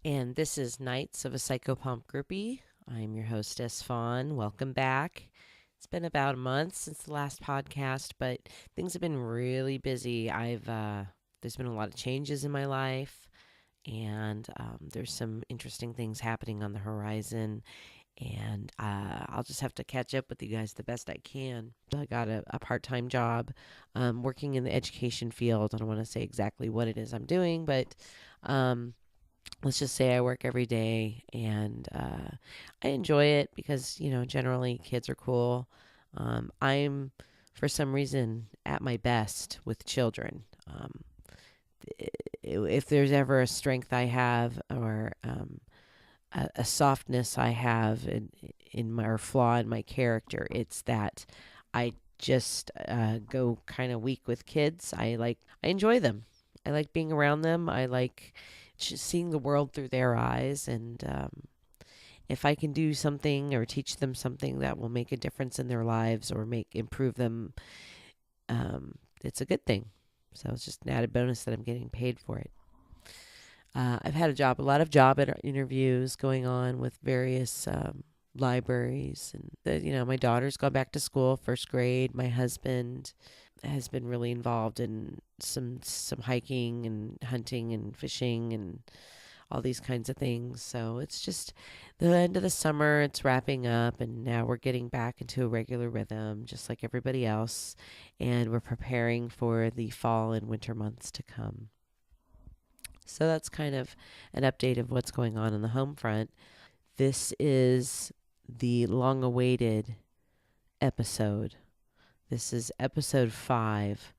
And this is Nights of a Psychopomp Groupie. I'm your hostess, Fawn. Welcome back. It's been about a month since the last podcast, but things have been really busy. There's been a lot of changes in my life, and there's some interesting things happening on the horizon. And I'll just have to catch up with you guys the best I can. I got a part-time job working in the education field. I don't want to say exactly what it is I'm doing, but let's just say I work every day, and I enjoy it because, generally kids are cool. I'm, for some reason, at my best with children. If there's ever a strength I have, or a softness I have in my, or flaw in my character, it's that I just go kind of weak with kids. I enjoy them. I like being around them. I like just seeing the world through their eyes, and if I can do something or teach them something that will make a difference in their lives or improve them, it's a good thing. So it's just an added bonus that I'm getting paid for it. I've had a lot of job interviews going on with various libraries, and my daughter's gone back to school, first grade. My husband has been really involved in some hiking and hunting and fishing and all these kinds of things. So it's just the end of the summer, it's wrapping up, and now we're getting back into a regular rhythm, just like everybody else, and we're preparing for the fall and winter months to come. So that's kind of an update of what's going on the home front. This is the long-awaited episode. This is episode 5,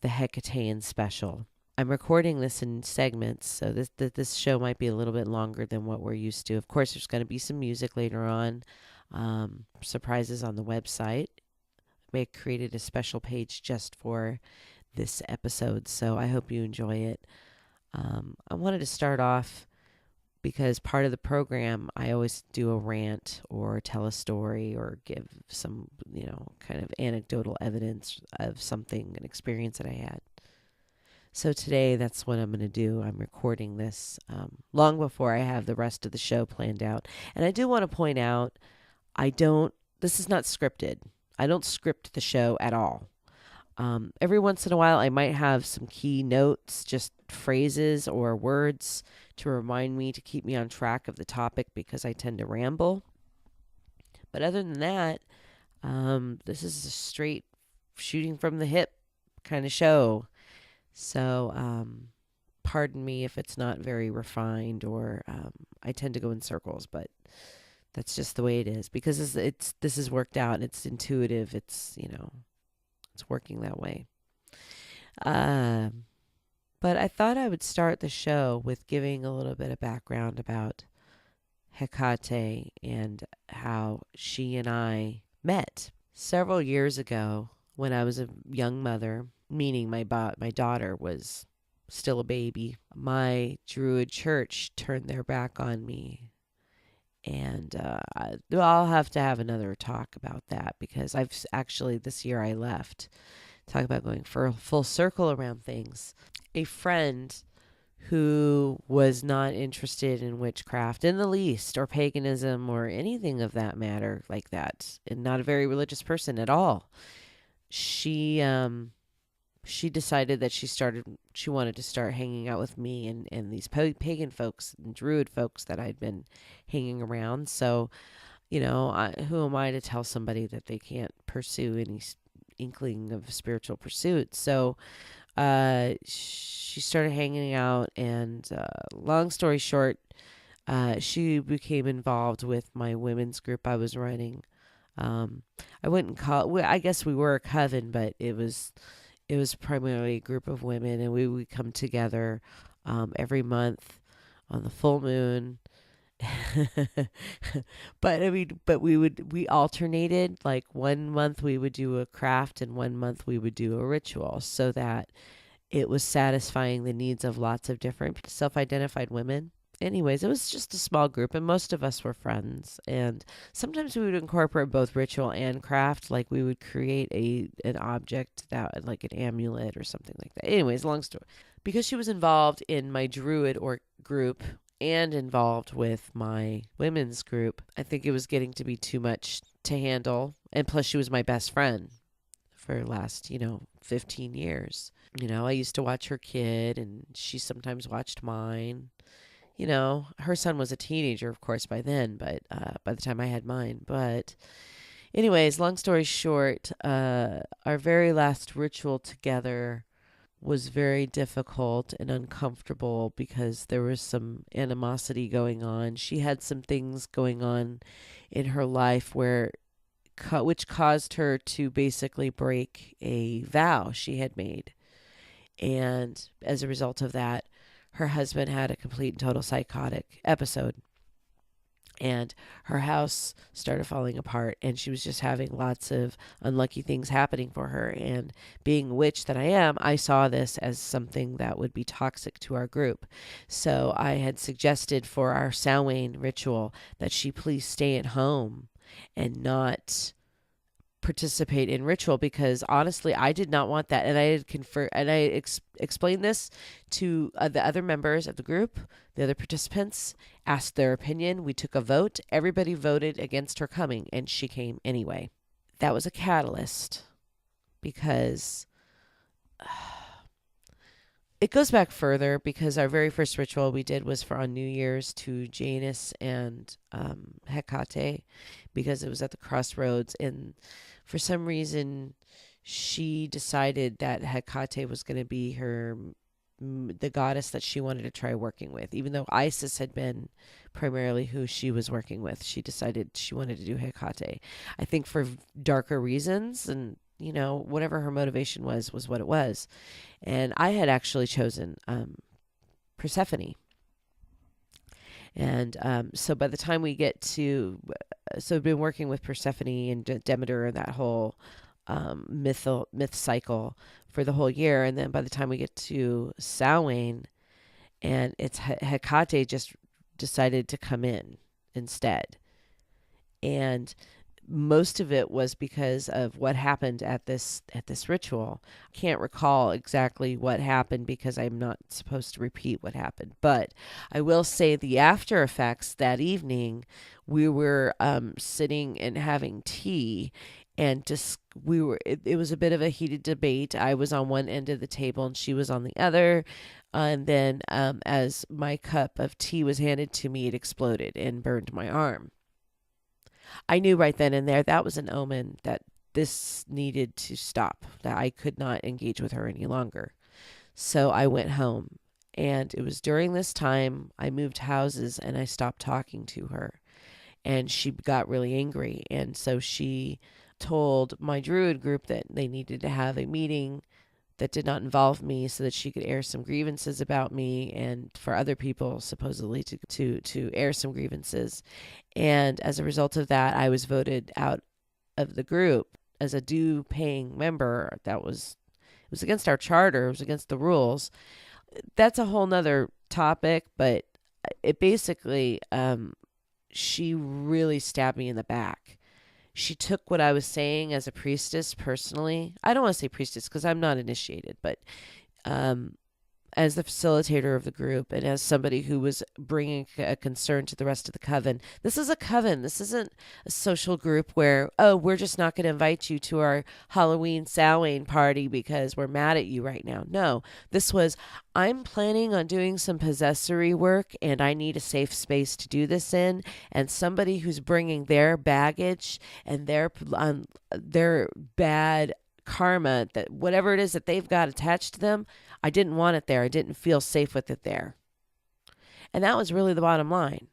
the Hekatean Special. I'm recording this in segments, so this show might be a little bit longer than what we're used to. Of course, there's going to be some music later on, surprises on the website. I created a special page just for this episode, so I hope you enjoy it. I wanted to start off because part of the program, I always do a rant or tell a story or give some, kind of anecdotal evidence of something, an experience that I had. So today, that's what I'm going to do. I'm recording this long before I have the rest of the show planned out. And I do want to point out, this is not scripted. I don't script the show at all. Every once in a while, I might have some key notes, just phrases or words to remind me to keep me on track of the topic because I tend to ramble. But other than that, this is a straight shooting from the hip kind of show. So pardon me if it's not very refined, or I tend to go in circles, but that's just the way it is because this is worked out and it's intuitive. It's working that way. But I thought I would start the show with giving a little bit of background about Hekate and how she and I met. Several years ago, when I was a young mother, meaning my daughter was still a baby, my Druid church turned their back on me. And I'll have to have another talk about that because this year I left. Talk about going for a full circle around things. A friend who was not interested in witchcraft in the least, or paganism, or anything of that matter like that, and not a very religious person at all. She decided that she wanted to start hanging out with me and these pagan folks and Druid folks that I'd been hanging around. So, who am I to tell somebody that they can't pursue any inkling of spiritual pursuit? So, she started hanging out, and long story short, she became involved with my women's group I was running. I wouldn't call it, I guess we were a coven, but it was primarily a group of women, and we would come together every month on the full moon. But we alternated. Like 1 month we would do a craft and 1 month we would do a ritual, so that It was satisfying the needs of lots of different self-identified women. Anyways, it was just a small group, and most of us were friends. And sometimes we would incorporate both ritual and craft. Like we would create an object that, like an amulet or something like that. Anyways, long story. Because she was involved in my druid or group and involved with my women's group, I think it was getting to be too much to handle. And plus, she was my best friend for the last, 15 years. I used to watch her kid, and she sometimes watched mine. Her son was a teenager, of course, by then, but by the time I had mine. But anyways, long story short, our very last ritual together was very difficult and uncomfortable because there was some animosity going on. She had some things going on in her life which caused her to basically break a vow she had made. And as a result of that, her husband had a complete and total psychotic episode. And her house started falling apart, and she was just having lots of unlucky things happening for her. And being a witch that I am, I saw this as something that would be toxic to our group. So I had suggested for our Samhain ritual that she please stay at home and not participate in ritual, because honestly I did not want that. And I had explained this to the other members of the group, the other participants, asked their opinion. We took a vote. Everybody voted against her coming, and she came anyway. That was a catalyst, because it goes back further, because our very first ritual we did was on New Year's to Janus and Hekate, because it was at the Crossroads. And for some reason, she decided that Hekate was going to be the goddess that she wanted to try working with. Even though Isis had been primarily who she was working with, she decided she wanted to do Hekate. I think for darker reasons, and whatever her motivation was what it was. And I had actually chosen Persephone. And so by the time we get to, I've been working with Persephone and Demeter and that whole myth cycle for the whole year. And then by the time we get to Samhain, and it's Hekate just decided to come in instead. And most of it was because of what happened at this ritual. I can't recall exactly what happened because I'm not supposed to repeat what happened. But I will say the after effects that evening, we were sitting and having tea, and it was a bit of a heated debate. I was on one end of the table and she was on the other. And then as my cup of tea was handed to me, it exploded and burned my arm. I knew right then and there that was an omen that this needed to stop, that I could not engage with her any longer. So I went home, and it was during this time I moved houses and I stopped talking to her, and she got really angry. And so she told my druid group that they needed to have a meeting that did not involve me, so that she could air some grievances about me, and for other people supposedly to air some grievances. And as a result of that, I was voted out of the group as a due paying member. It was against our charter. It was against the rules. That's a whole nother topic, but it basically, she really stabbed me in the back. She took what I was saying as a priestess personally. I don't want to say priestess because I'm not initiated, but as the facilitator of the group and as somebody who was bringing a concern to the rest of the coven. This is a coven. This isn't a social group where, we're just not going to invite you to our Halloween Samhain party because we're mad at you right now. No, this was, I'm planning on doing some possessory work, and I need a safe space to do this in. And somebody who's bringing their baggage and their bad karma, that whatever it is that they've got attached to them, I didn't want it there. I didn't feel safe with it there. And that was really the bottom line.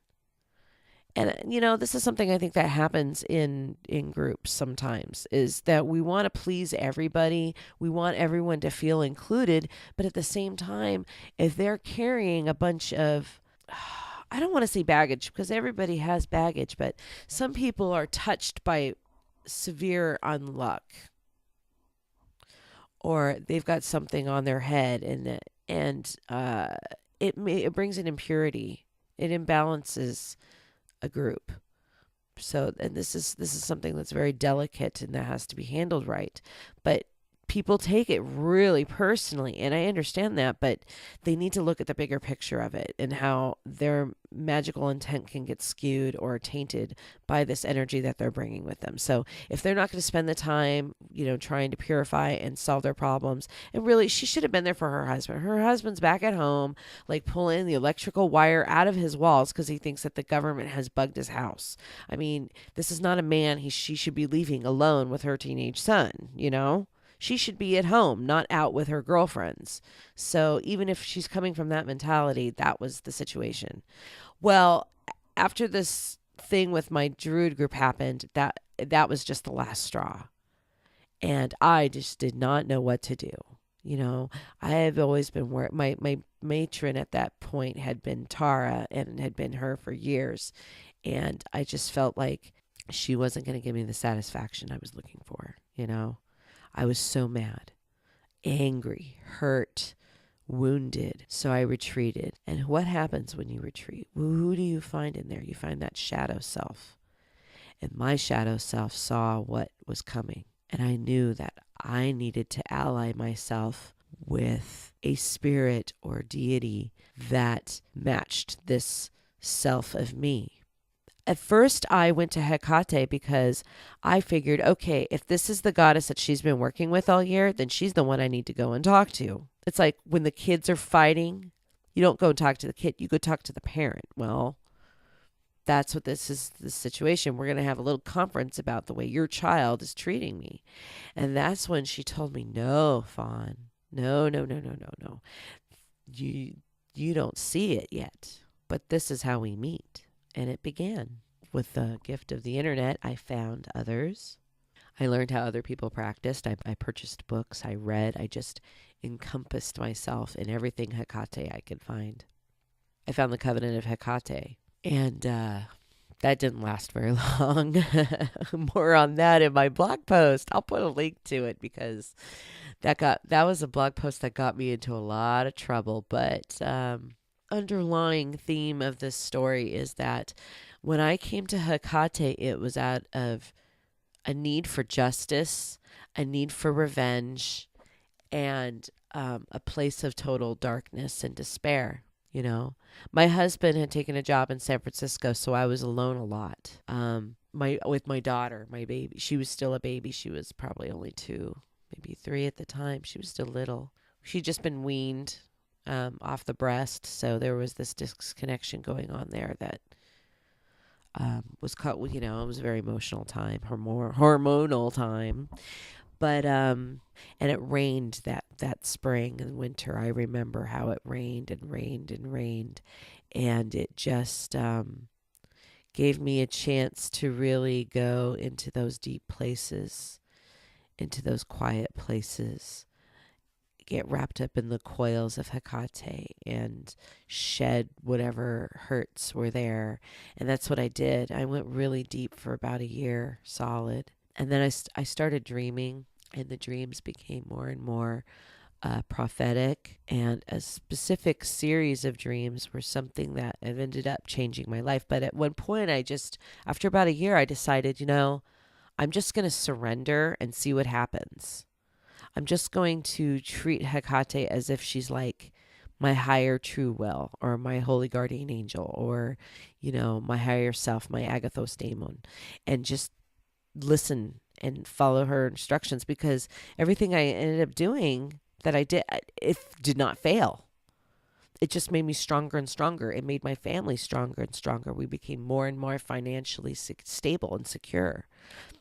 And, this is something I think that happens in groups sometimes, is that we want to please everybody. We want everyone to feel included. But at the same time, if they're carrying a bunch of, I don't want to say baggage, because everybody has baggage, but some people are touched by severe unluck, or they've got something on their head, and it brings an impurity. It imbalances a group. So, and this is something that's very delicate and that has to be handled right. But people take it really personally, and I understand that, but they need to look at the bigger picture of it and how their magical intent can get skewed or tainted by this energy that they're bringing with them. So if they're not going to spend the time, trying to purify and solve their problems, and really, she should have been there for her husband. Her husband's back at home, like pulling the electrical wire out of his walls because he thinks that the government has bugged his house. I mean, this is not a man she should be leaving alone with her teenage son. She should be at home, not out with her girlfriends. So even if she's coming from that mentality, that was the situation. Well, after this thing with my Druid group happened, that was just the last straw. And I just did not know what to do. I have always been my matron at that point had been Tara, and had been her for years. And I just felt like she wasn't going to give me the satisfaction I was looking for. I was so mad, angry, hurt, wounded. So I retreated. And what happens when you retreat? Who do you find in there? You find that shadow self. And my shadow self saw what was coming. And I knew that I needed to ally myself with a spirit or deity that matched this self of me. At first, I went to Hekate because I figured, okay, if this is the goddess that she's been working with all year, then she's the one I need to go and talk to. It's like when the kids are fighting, you don't go and talk to the kid, you go talk to the parent. Well, that's what this is, the situation. We're going to have a little conference about the way your child is treating me. And that's when she told me, no, Fawn, no. You don't see it yet, but this is how we meet. And it began. With the gift of the internet, I found others. I learned how other people practiced. I purchased books. I read. I just encompassed myself in everything Hekate I could find. I found the Covenant of Hekate. And that didn't last very long. More on that in my blog post. I'll put a link to it because that was a blog post that got me into a lot of trouble. But underlying theme of this story is that when I came to Hekate, it was out of a need for justice, a need for revenge, and a place of total darkness and despair. My husband had taken a job in San Francisco, so I was alone a lot. With my daughter, my baby, she was still a baby. She was probably only 2, maybe 3 at the time. She was still little. She'd just been weaned off the breast, so there was this disconnection going on there that was caught. It was a very emotional time, hormonal time. But and it rained that spring and winter. I remember how it rained and rained and rained, and it just gave me a chance to really go into those deep places, into those quiet places, get wrapped up in the coils of Hekate and shed whatever hurts were there. And that's what I did. I went really deep for about a year solid. And then I started dreaming, and the dreams became more and more prophetic. And a specific series of dreams were something that have ended up changing my life. But at one point, after about a year, I decided, I'm just going to surrender and see what happens. I'm just going to treat Hekate as if she's like my higher true will, or my holy guardian angel, or, my higher self, my agathos daemon, and just listen and follow her instructions, because everything I ended up doing that I did, it did not fail. It just made me stronger and stronger. It made my family stronger and stronger. We became more and more financially stable and secure.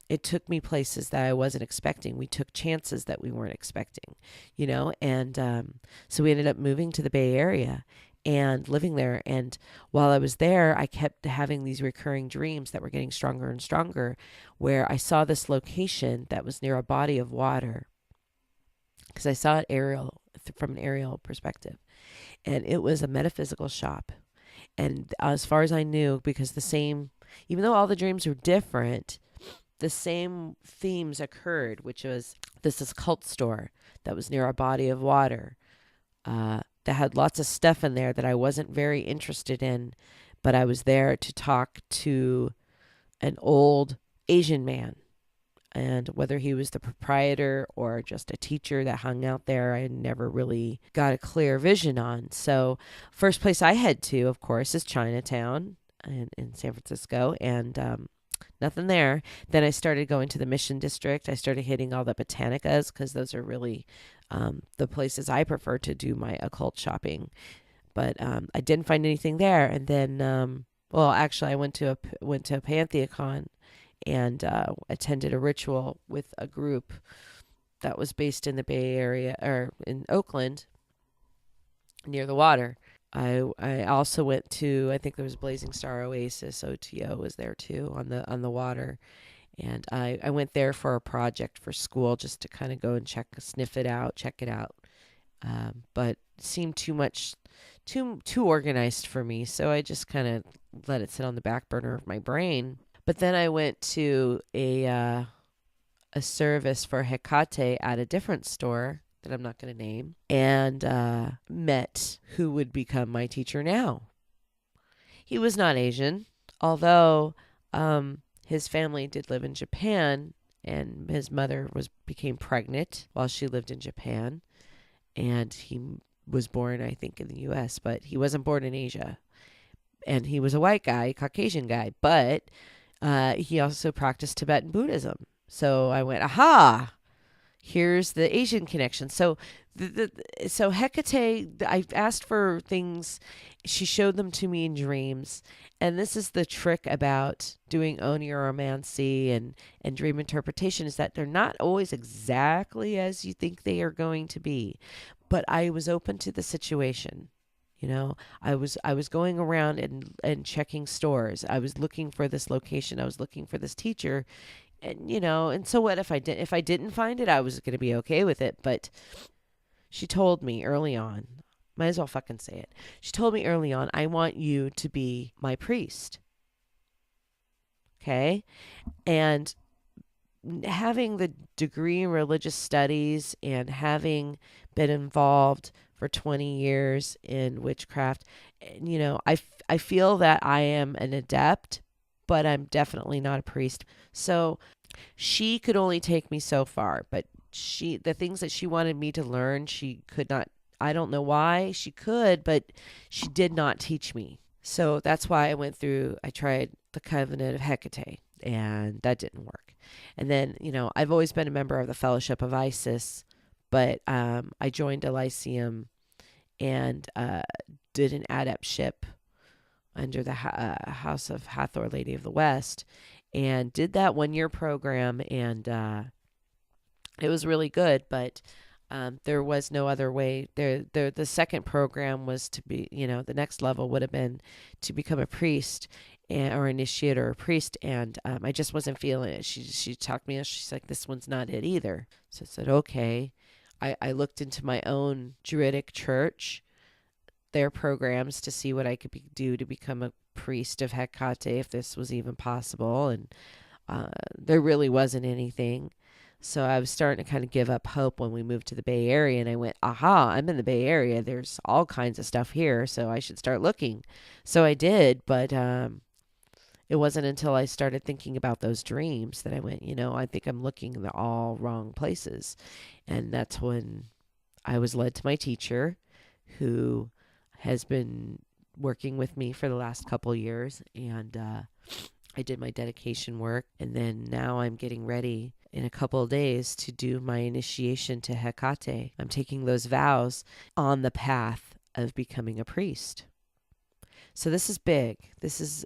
It took me places that I wasn't expecting. We took chances that we weren't expecting, and so we ended up moving to the Bay Area and living there. And while I was there, I kept having these recurring dreams that were getting stronger and stronger, where I saw this location that was near a body of water, because I saw it from an aerial perspective. And it was a metaphysical shop. And as far as I knew, because even though all the dreams were different, the same themes occurred, which was this cult store that was near a body of water that had lots of stuff in there that I wasn't very interested in, but I was there to talk to an old Asian man. And whether he was the proprietor or just a teacher that hung out there, I never really got a clear vision on. So, first place I head to, of course, is Chinatown in San Francisco, and nothing there. Then I started going to the Mission District. I started hitting all the botanicas because those are really the places I prefer to do my occult shopping. But I didn't find anything there. And then, well, actually, I went to a Pantheon and attended a ritual with a group that was based in the Bay Area or in Oakland near the water. I also went to, I think there was Blazing Star Oasis. OTO was there too on the water. And I went there for a project for school just to kind of go and sniff it out, check it out. But it seemed too organized for me. So I just kind of let it sit on the back burner of my brain. But then I went to a service for Hekate at a different store that I'm not going to name, and met who would become my teacher now. He was not Asian, although his family did live in Japan, and his mother became pregnant while she lived in Japan, and he was born, I think, in the U.S., but he wasn't born in Asia. And he was a white guy, Caucasian guy, but he also practiced Tibetan Buddhism. So I went, aha! Here's the Asian connection. So so Hekate, I asked for things. She showed them to me in dreams. And this is the trick about doing oniromancy and dream interpretation, is that they're not always exactly as you think they are going to be. But I was open to the situation. You know, I was going around and checking stores. I was looking for this location. I was looking for this teacher. And, you know, and so what if I didn't find it, I was going to be okay with it. But she told me early on, might as well fucking say it. She told me early on, I want you to be my priest. Okay. And having the degree in religious studies and having been involved for 20 years in witchcraft, you know, I feel that I am an adept, but I'm definitely not a priest. So she could only take me so far, but the things that she wanted me to learn, she could not. I don't know why. She could, but she did not teach me. So that's why I tried the Covenant of Hekate, and that didn't work. And then, you know, I've always been a member of the Fellowship of Isis, but I joined Elysium and did an adeptship under the House of Hathor, Lady of the West, and did that 1-year program, and it was really good, but there was no other way. The second program was to be, you know, the next level would have been to become a priest or initiate or a priest, and I just wasn't feeling it. She talked me, she's like, this one's not it either. So I said, okay. I looked into my own Druidic church, their programs, to see what I could do to become a priest of Hekate, if this was even possible, and there really wasn't anything. So I was starting to kind of give up hope when we moved to the Bay Area, and I went, aha, I'm in the Bay Area. There's all kinds of stuff here, so I should start looking. So I did, but it wasn't until I started thinking about those dreams that I went, you know, I think I'm looking in the all wrong places. And that's when I was led to my teacher, who has been working with me for the last couple years, and I did my dedication work, and then now I'm getting ready in a couple of days to do my initiation to Hekate. I'm taking those vows on the path of becoming a priest. So this is big. This is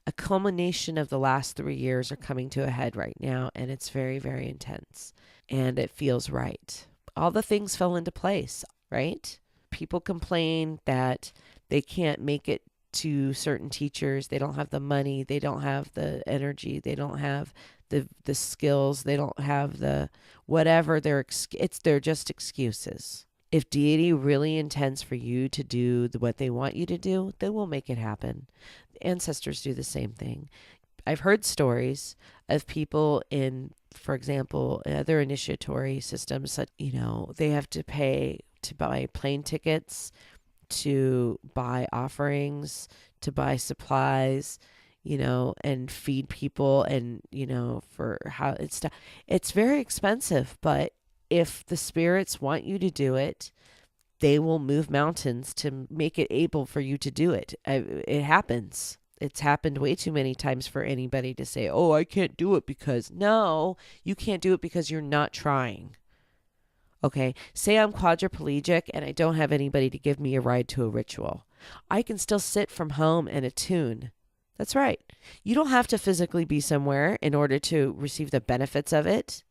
a culmination of the last 3 years are coming to a head right now, and it's very, very intense, and it feels right. All the things fell into place, right? People complain that they can't make it to certain teachers. They don't have the money. They don't have the energy. They don't have the skills. They don't have the whatever. They're just excuses. If deity really intends for you to do what they want you to do, they will make it happen. The ancestors do the same thing. I've heard stories of people in, for example, other initiatory systems that, they have to pay to buy plane tickets, to buy offerings, to buy supplies, and feed people, and, for how it's very expensive. But if the spirits want you to do it, they will move mountains to make it able for you to do it. It happens. It's happened way too many times for anybody to say, oh, I can't do it because. No, you can't do it because you're not trying. Okay, say I'm quadriplegic and I don't have anybody to give me a ride to a ritual. I can still sit from home and attune. That's right. You don't have to physically be somewhere in order to receive the benefits of it.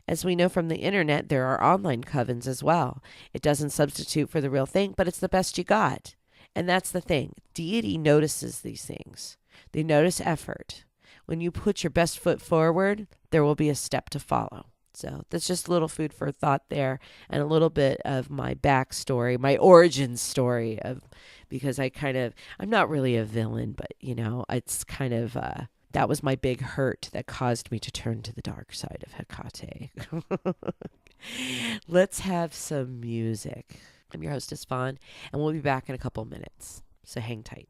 As we know from the internet, there are online covens as well. It doesn't substitute for the real thing, but it's the best you got. And that's the thing. Deity notices these things. They notice effort. When you put your best foot forward, there will be a step to follow. So that's just a little food for thought there, and a little bit of my backstory, my origin story of, because I'm not really a villain, but it's kind of, that was my big hurt that caused me to turn to the dark side of Hekate. Let's have some music. I'm your hostess, Fawn, and we'll be back in a couple minutes. So hang tight.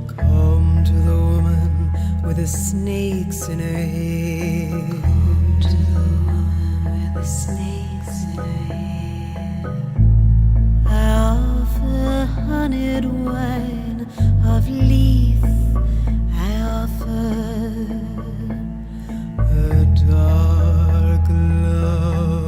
Come to the woman with the snakes in her hair. Come to the woman with the snakes in her hair. I offer honeyed wine of Leith. I offer her dark love.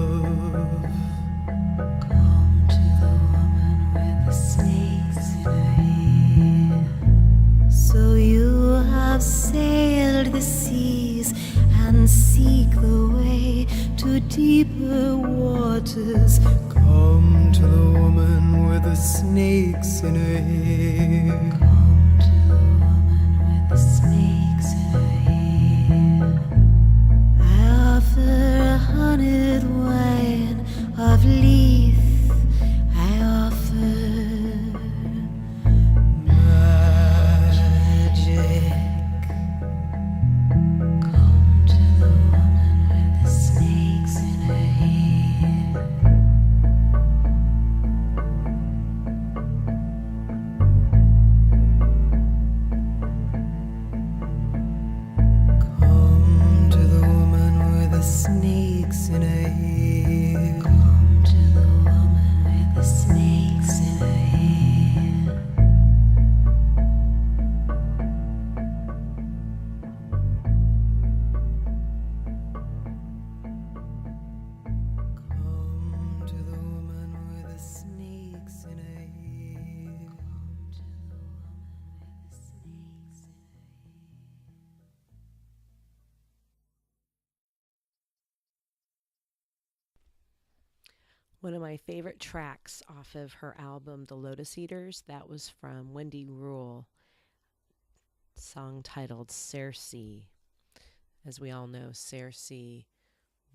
Come to the woman with the snakes in her hair. So you have sailed the seas and seek the way to deeper waters. Come to the woman with the snakes in her hair. Come to the woman with the snakes in her hair. I offer a honeyed wine of Leith. I offer snakes in her hair. Come to the woman with the snakes in her hair. Come to the woman with the snakes in her hair. Come to the woman with the snakes in her hair. One of my favorite tracks off of her album, The Lotus Eaters, that was from Wendy Rule, song titled Circe. As we all know, Circe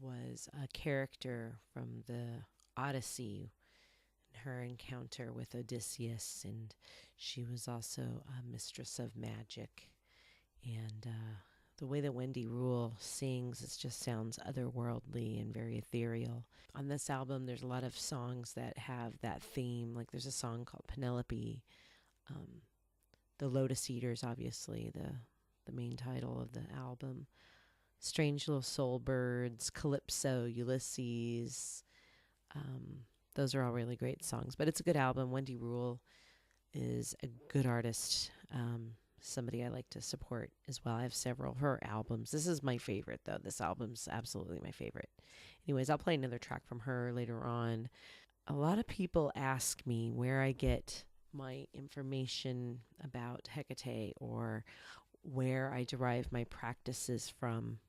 was a character from the Odyssey, her encounter with Odysseus, and she was also a mistress of magic. And the way that Wendy Rule sings, it just sounds otherworldly and very ethereal. On this album, there's a lot of songs that have that theme. Like there's a song called Penelope. The Lotus Eaters, obviously, the main title of the album. Strange Little Soul Birds, Calypso, Ulysses. Those are all really great songs. But it's a good album. Wendy Rule is a good artist. Somebody I like to support as well. I have several of her albums. This is my favorite, though. This album's absolutely my favorite. Anyways, I'll play another track from her later on. A lot of people ask me where I get my information about Hekate or where I derive my practices from.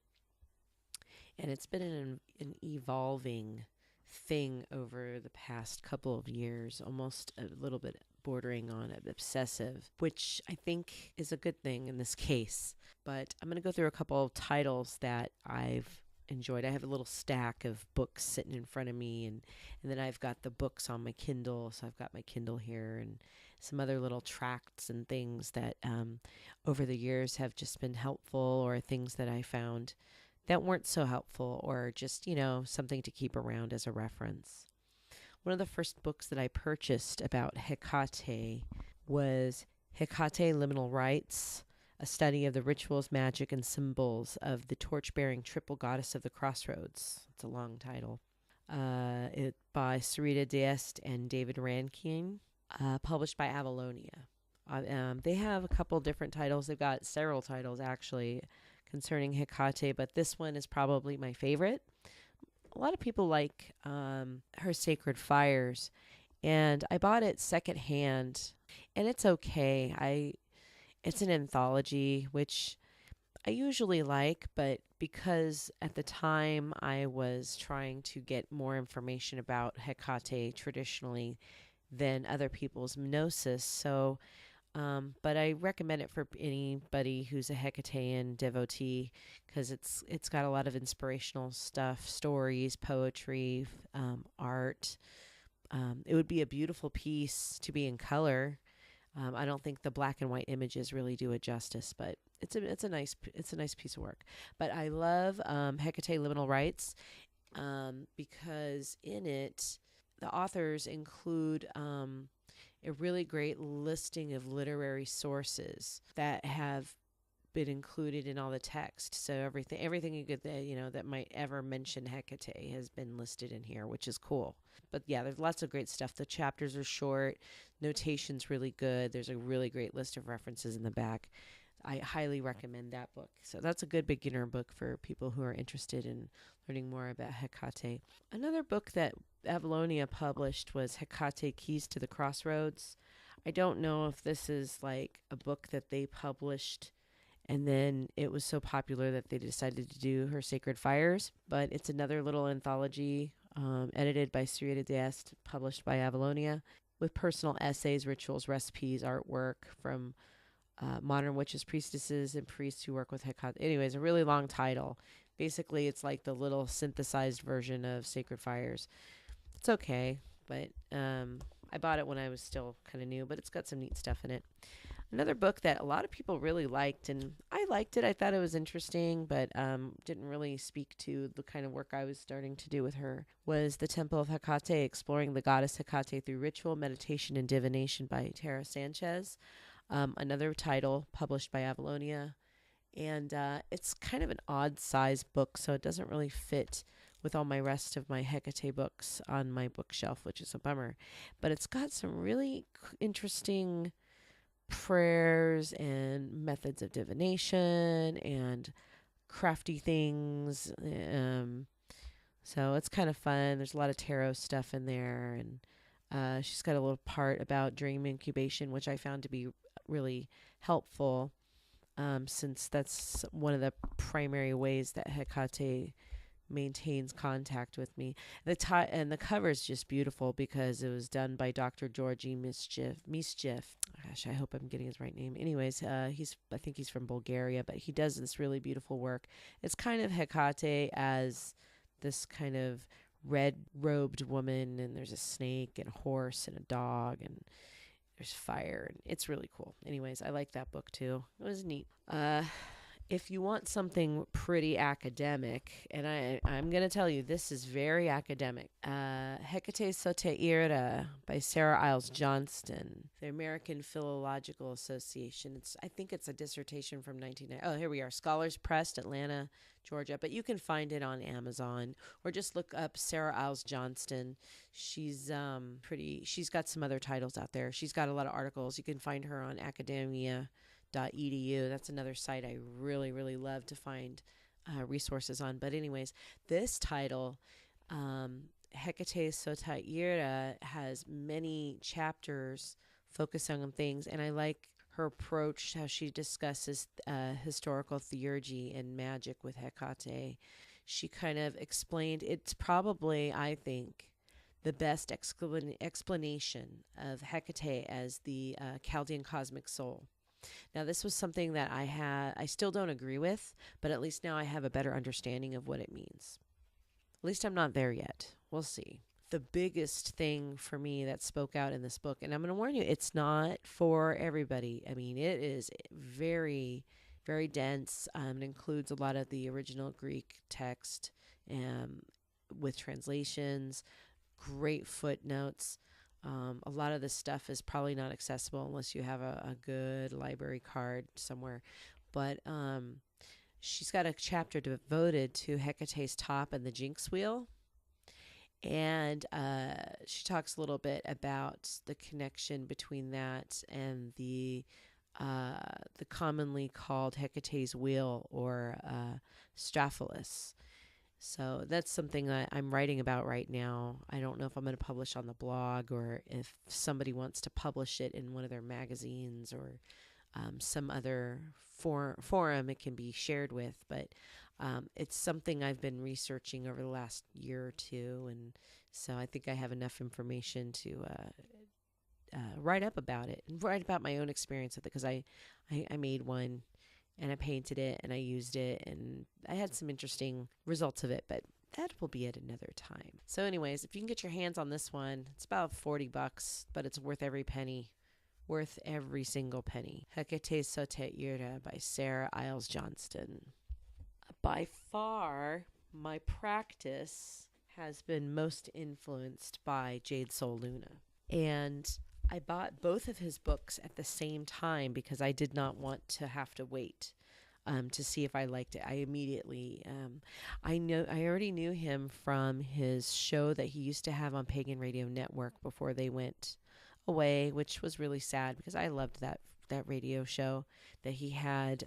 And it's been an evolving thing over the past couple of years, almost a little bit bordering on obsessive, which I think is a good thing in this case. But I'm going to go through a couple of titles that I've enjoyed. I have a little stack of books sitting in front of me, and then I've got the books on my Kindle. So I've got my Kindle here and some other little tracts and things that over the years have just been helpful, or things that I found that weren't so helpful, or just, something to keep around as a reference. One of the first books that I purchased about Hekate was Hekate Liminal Rites, a study of the rituals, magic, and symbols of the torch-bearing triple goddess of the Crossroads. It's a long title. It by Sarita Diest and David Rankin, published by Avalonia. They have a couple different titles. They've got several titles, actually, concerning Hekate, but this one is probably my favorite. A lot of people like her Sacred Fires, and I bought it secondhand, and it's okay. It's an anthology, which I usually like, but because at the time I was trying to get more information about Hekate traditionally than other people's gnosis, but I recommend it for anybody who's a Hecatean devotee, because it's got a lot of inspirational stuff, stories, poetry, art. It would be a beautiful piece to be in color. I don't think the black and white images really do it justice, but it's a nice piece of work. But I love Hekate Liminal Rites because in it the authors include a really great listing of literary sources that have been included in all the text. So everything you could that might ever mention Hekate has been listed in here, which is cool. But yeah, there's lots of great stuff. The chapters are short, notation's really good. There's a really great list of references in the back. I highly recommend that book. So that's a good beginner book for people who are interested in learning more about Hekate. Another book that Avalonia published was Hekate Keys to the Crossroads. I don't know if this is like a book that they published and then it was so popular that they decided to do her Sacred Fires, but it's another little anthology edited by Sarita Diest, published by Avalonia, with personal essays, rituals, recipes, artwork from modern witches, priestesses, and priests who work with Hekate. Anyways, a really long title. Basically, it's like the little synthesized version of Sacred Fires. It's okay, but I bought it when I was still kind of new, but it's got some neat stuff in it. Another book that a lot of people really liked, and I liked it. I thought it was interesting, but didn't really speak to the kind of work I was starting to do with her, was The Temple of Hekate, Exploring the Goddess Hekate Through Ritual, Meditation, and Divination by Tara Sanchez. Another title published by Avalonia. And it's kind of an odd size book, so it doesn't really fit with all my rest of my Hekate books on my bookshelf, which is a bummer. But it's got some really interesting prayers and methods of divination and crafty things. So it's kind of fun. There's a lot of tarot stuff in there, and she's got a little part about dream incubation, which I found to be really helpful, since that's one of the primary ways that Hekate maintains contact with me. And the cover is just beautiful because it was done by Dr. Georgi Mischief. Gosh, I hope I'm getting his right name. Anyways, I think he's from Bulgaria, but he does this really beautiful work. It's kind of Hekate as this kind of red-robed woman, and there's a snake and a horse and a dog, and there's fire, and it's really cool. Anyways, I like that book too. It was neat. If you want something pretty academic, and I'm going to tell you, this is very academic. Hekate Soteira by Sarah Iles Johnston, the American Philological Association. I think it's a dissertation from 1990. Oh, here we are. Scholars Press, Atlanta, Georgia. But you can find it on Amazon or just look up Sarah Iles Johnston. She's she's got some other titles out there. She's got a lot of articles. You can find her on academia.edu. That's another site I really, really love to find resources on. But anyways, this title, Hekate Soteira, has many chapters focusing on things, and I like her approach, how she discusses historical theurgy and magic with Hekate. She kind of explained, it's probably, I think, the best explanation of Hekate as the Chaldean cosmic soul. Now, this was something that I still don't agree with, but at least now I have a better understanding of what it means. At least I'm not there yet. We'll see. The biggest thing for me that spoke out in this book, and I'm going to warn you, it's not for everybody. I mean, it is very, very dense. It includes a lot of the original Greek text with translations, great footnotes. A lot of this stuff is probably not accessible unless you have a good library card somewhere. But she's got a chapter devoted to Hecate's top and the Jinx wheel. And she talks a little bit about the connection between that and the commonly called Hecate's wheel, or Strophalos. So that's something that I'm writing about right now. I don't know if I'm going to publish on the blog, or if somebody wants to publish it in one of their magazines, or some other forum it can be shared with. But it's something I've been researching over the last year or two. And so I think I have enough information to write up about it and write about my own experience with it, because I made one. And I painted it and I used it and I had some interesting results of it, but that will be at another time. So anyways, if you can get your hands on this one, it's about $40, but it's worth every penny. Worth every single penny. Hekate Soteira by Sarah Iles Johnston. By far, my practice has been most influenced by Jade Soul Luna. And I bought both of his books at the same time because I did not want to have to wait to see if I liked it. I immediately, I already knew him from his show that he used to have on Pagan Radio Network before they went away, which was really sad because I loved that radio show that he had,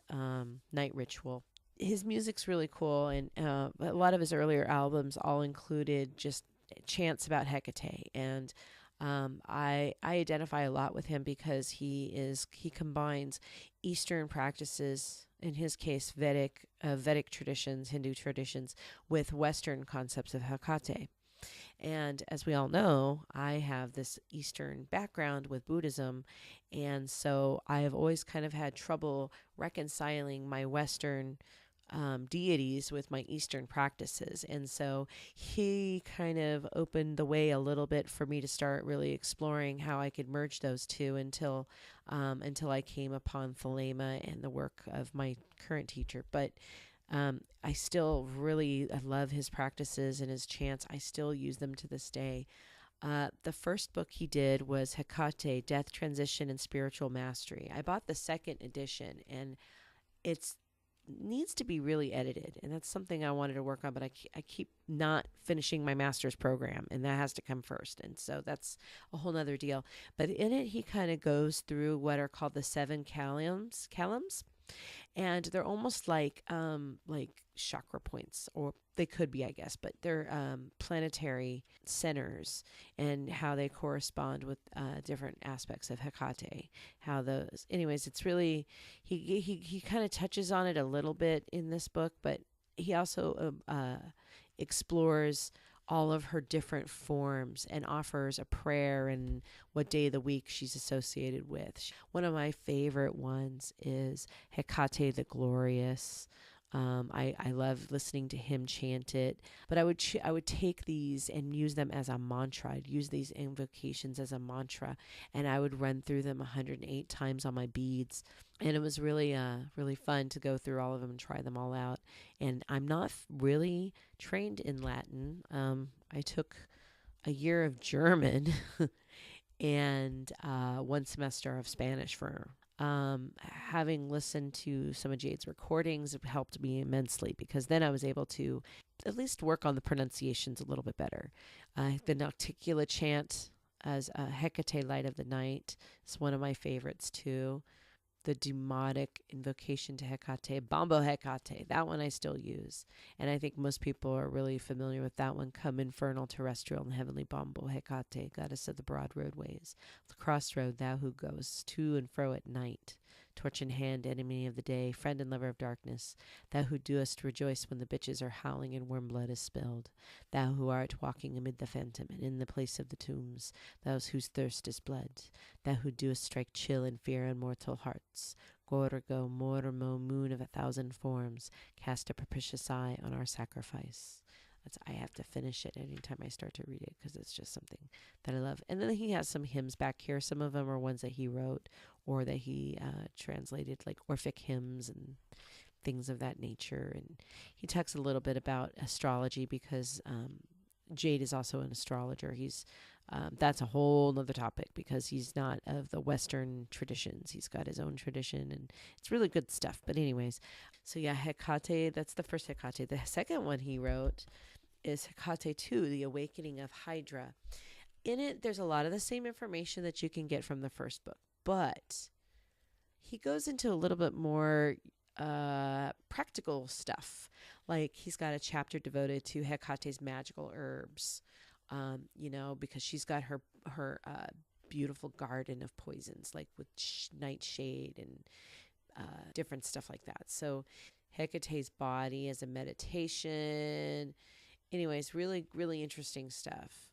Night Ritual. His music's really cool, and a lot of his earlier albums all included just chants about Hekate, and I identify a lot with him because he combines Eastern practices, in his case Vedic traditions, Hindu traditions, with Western concepts of Hekate. And as we all know, I have this Eastern background with Buddhism, and so I have always kind of had trouble reconciling my Western deities with my Eastern practices. And so he kind of opened the way a little bit for me to start really exploring how I could merge those two until I came upon Thelema and the work of my current teacher. But I still I love his practices and his chants. I still use them to this day. The first book he did was Hekate, Death, Transition, and Spiritual Mastery. I bought the second edition, and it's needs to be really edited, and that's something I wanted to work on, but I keep not finishing my master's program, and that has to come first, and so that's a whole nother deal. But in it, he kind of goes through what are called the 7 kalams, and they're almost like chakra points, or they could be, I guess, but they're planetary centers, and how they correspond with different aspects of Hekate. How those, anyways, it's really he kind of touches on it a little bit in this book, but he also explores all of her different forms and offers a prayer and what day of the week she's associated with. One of my favorite ones is Hekate the Glorious. I love listening to him chant it, but I would take these and use them as a mantra. I'd use these invocations as a mantra, and I would run through them 108 times on my beads And it was really, really fun to go through all of them and try them all out. And I'm not really trained in Latin. I took a year of German and 1 semester of Spanish for having listened to some of Jade's recordings helped me immensely, because then I was able to at least work on the pronunciations a little bit better. The Nocticula chant as Hekate, Light of the Night, is one of my favorites too. The Demotic Invocation to Hekate, Bombo Hekate, that one I still use. And I think most people are really familiar with that one. Come infernal, terrestrial, and heavenly Bombo Hekate, goddess of the broad roadways. The crossroad, thou who goes to and fro at night. Torch in hand, enemy of the day, friend and lover of darkness. Thou who doest rejoice when the bitches are howling and worm blood is spilled. Thou who art walking amid the phantom and in the place of the tombs. Thou whose thirst is blood. Thou who doest strike chill and fear on mortal hearts. Gorgo, Mormo, moon of 1,000 forms, cast a propitious eye on our sacrifice. I have to finish it anytime I start to read it, because it's just something that I love. And then he has some hymns back here. Some of them are ones that he wrote or that he translated, like Orphic hymns and things of that nature. And he talks a little bit about astrology, because Jade is also an astrologer. He's that's a whole nother topic, because he's not of the Western traditions. He's got his own tradition, and it's really good stuff. But anyways, so yeah, Hekate, that's the first Hekate. The second one he wrote is Hekate 2, The Awakening of Hydra. In it, there's a lot of the same information that you can get from the first book, but he goes into a little bit more practical stuff. Like, he's got a chapter devoted to Hekate's magical herbs, because she's got her beautiful garden of poisons, like with nightshade and different stuff like that. So Hecate's body as a meditation. Anyways, really, really interesting stuff.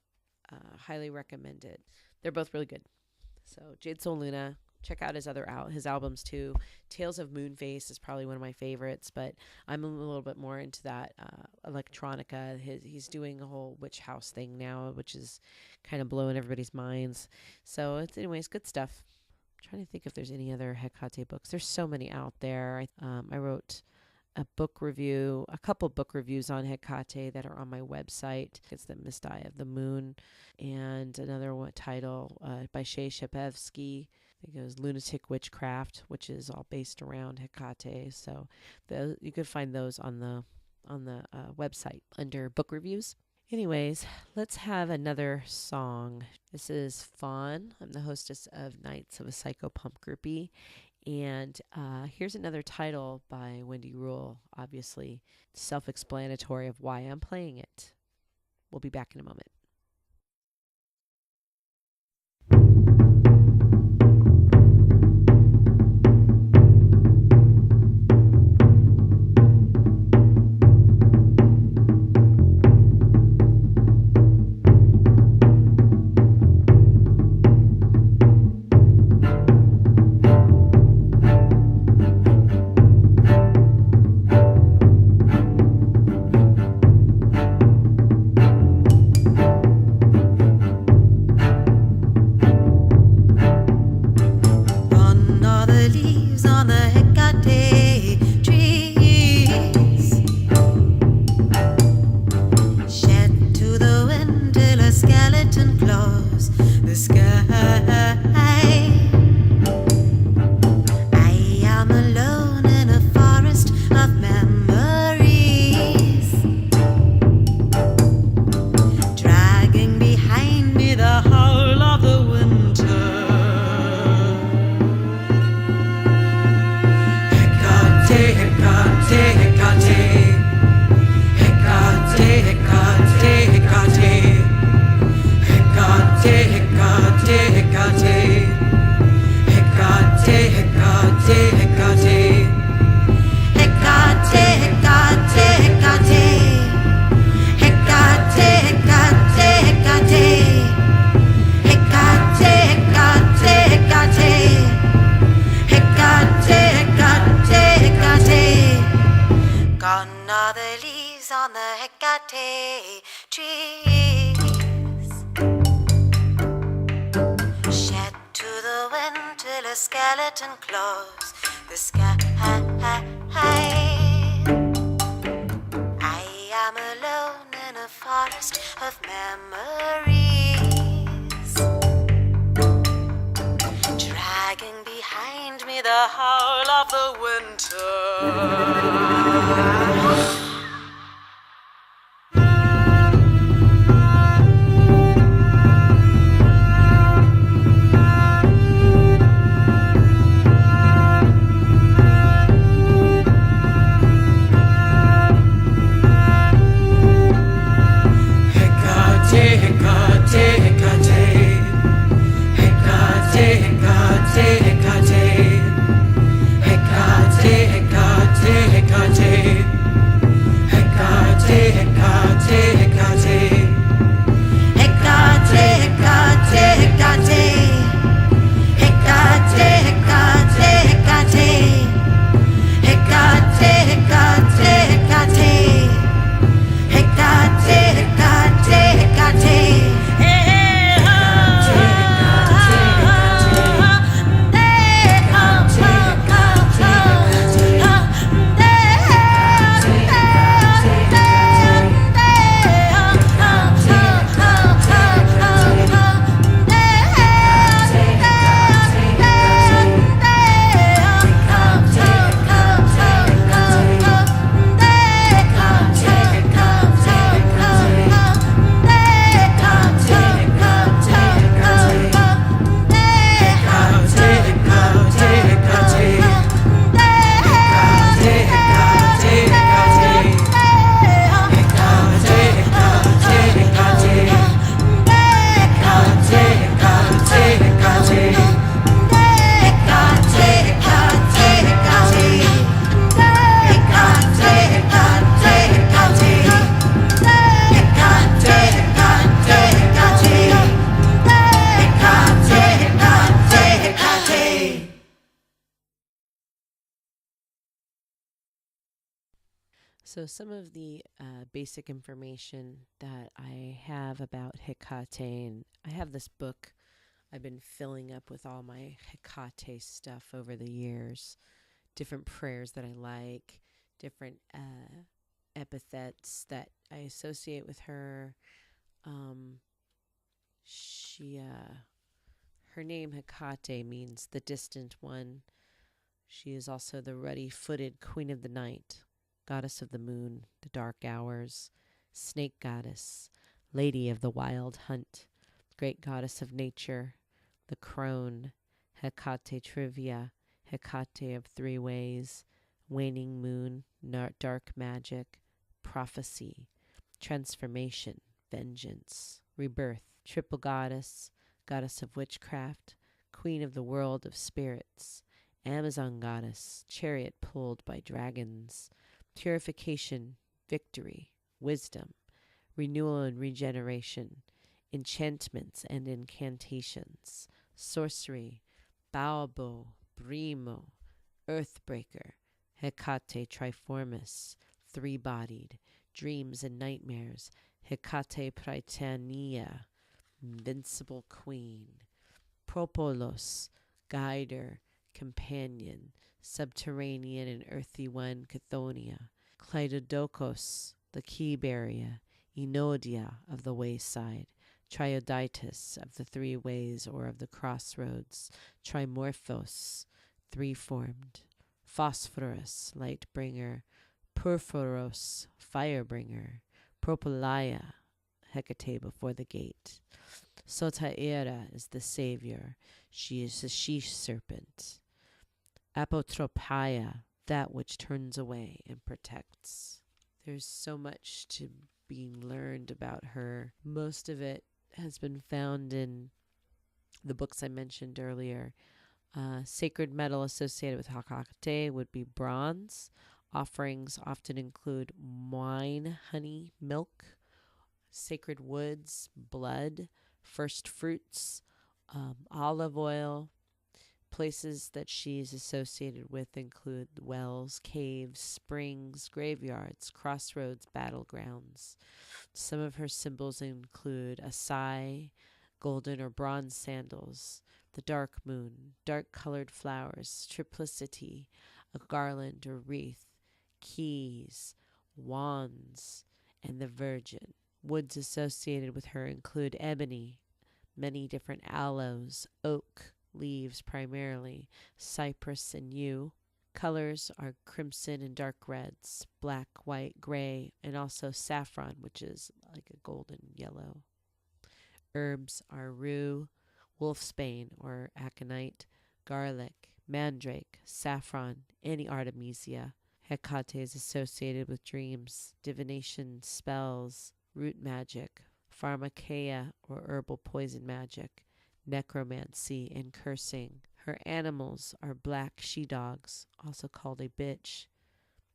Highly recommended. They're both really good. So Jade Soul Luna, check out his albums too. Tales of Moonface is probably one of my favorites, but I'm a little bit more into that electronica. He's doing a whole witch house thing now, which is kind of blowing everybody's minds. So it's, anyways, good stuff. I'm trying to think if there's any other Hekate books. There's so many out there. I wrote a couple book reviews on Hekate that are on my website. It's The Mist Eye of the Moon, and another one title by Shay Shepevsky. I think it was Lunatic Witchcraft, which is all based around Hekate. So you could find those on the website under book reviews. Anyways, let's have another song. This is Fawn. I'm the hostess of Nights of a Psycho Pump Groupie. And here's another title by Wendy Rule, obviously self-explanatory of why I'm playing it. We'll be back in a moment. Shed to the wind till a skeleton claws the sky. I am alone in a forest of memories, dragging behind me the howl of the winter. So some of the basic information that I have about Hekate, and I have this book I've been filling up with all my Hekate stuff over the years, different prayers that I like, different epithets that I associate with her. Um, she, her name Hekate means the distant one. She is also the ruddy-footed queen of the night, goddess of the moon, the dark hours, snake goddess, lady of the wild hunt, great goddess of nature, the crone, Hekate trivia, Hekate of three ways, waning moon, dark magic, prophecy, transformation, vengeance, rebirth, triple goddess, goddess of witchcraft, queen of the world of spirits, Amazon goddess, chariot pulled by dragons, purification, victory, wisdom, renewal and regeneration, enchantments and incantations, sorcery, Baobo, Brimo, Earthbreaker, Hekate triformis, three-bodied, dreams and nightmares, Hekate Prytania, invincible queen, Propolos, guider, companion, subterranean and earthy one, Chthoniya, Cleidodokos, the key barrier, Enodia of the wayside, Trioditis of the three ways or of the crossroads, Trimorphos, three-formed, Phosphorus, light bringer, Purphoros, fire bringer, Propylaia, Hekate before the gate. Sotaera is the savior. She is the she-serpent. Apotropaia, that which turns away and protects. There's so much to being learned about her. Most of it has been found in the books I mentioned earlier. Sacred metal associated with Hekate would be bronze. Offerings often include wine, honey, milk, sacred woods, blood, first fruits, olive oil. Places that she's associated with include wells, caves, springs, graveyards, crossroads, battlegrounds. Some of her symbols include a sai, golden or bronze sandals, the dark moon, dark-colored flowers, triplicity, a garland or wreath, keys, wands, and the Virgin. Woods associated with her include ebony, many different aloes, oak, leaves primarily, cypress and yew. Colors are crimson and dark reds, black, white, gray, and also saffron, which is like a golden yellow. Herbs are rue, wolfsbane or aconite, garlic, mandrake, saffron, and artemisia. Hekate is associated with dreams, divination, spells, root magic, pharmakeia or herbal poison magic, necromancy, and cursing. Her animals are black she-dogs, also called a bitch,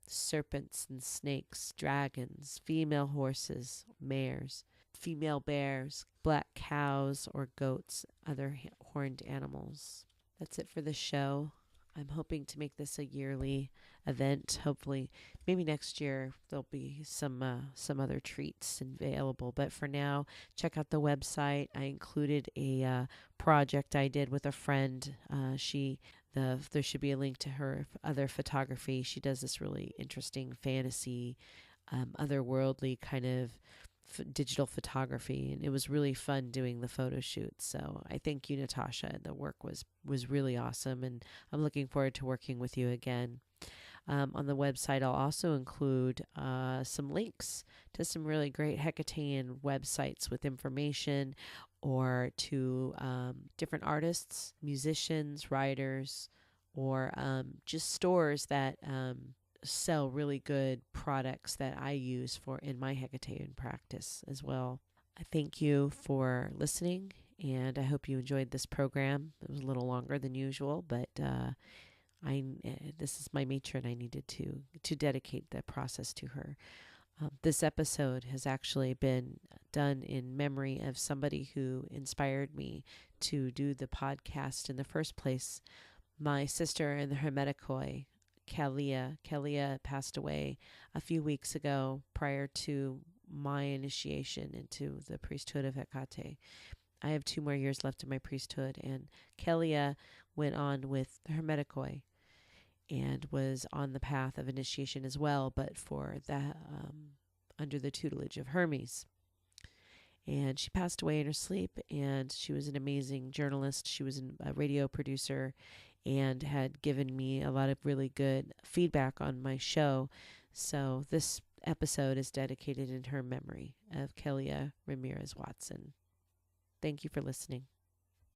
serpents and snakes, dragons, female horses, mares, female bears, black cows or goats, other horned animals. That's it for the show. I'm hoping to make this a yearly event. Hopefully, maybe next year there'll be some other treats available. But for now, check out the website. I included a project I did with a friend. There should be a link to her other photography. She does this really interesting fantasy, otherworldly kind of digital photography, and it was really fun doing the photo shoot. So I thank you, Natasha. The work was really awesome, and I'm looking forward to working with you again. On the website, I'll also include some links to some really great Hekatean websites with information, or to different artists, musicians, writers, or just stores that sell really good products that I use for in my Hecatean practice as well. I thank you for listening, and I hope you enjoyed this program. It was a little longer than usual, but this is my matron. I needed to dedicate the process to her. This episode has actually been done in memory of somebody who inspired me to do the podcast in the first place. My sister in the Hermeticoi, Kalia. Kalia passed away a few weeks ago prior to my initiation into the priesthood of Hekate. I have 2 more years left in my priesthood, and Kalia went on with the Hermeticoi and was on the path of initiation as well, but for the under the tutelage of Hermes. And she passed away in her sleep, and she was an amazing journalist. She was a radio producer and had given me a lot of really good feedback on my show. So this episode is dedicated in her memory of Kelia Ramirez Watson. Thank you for listening.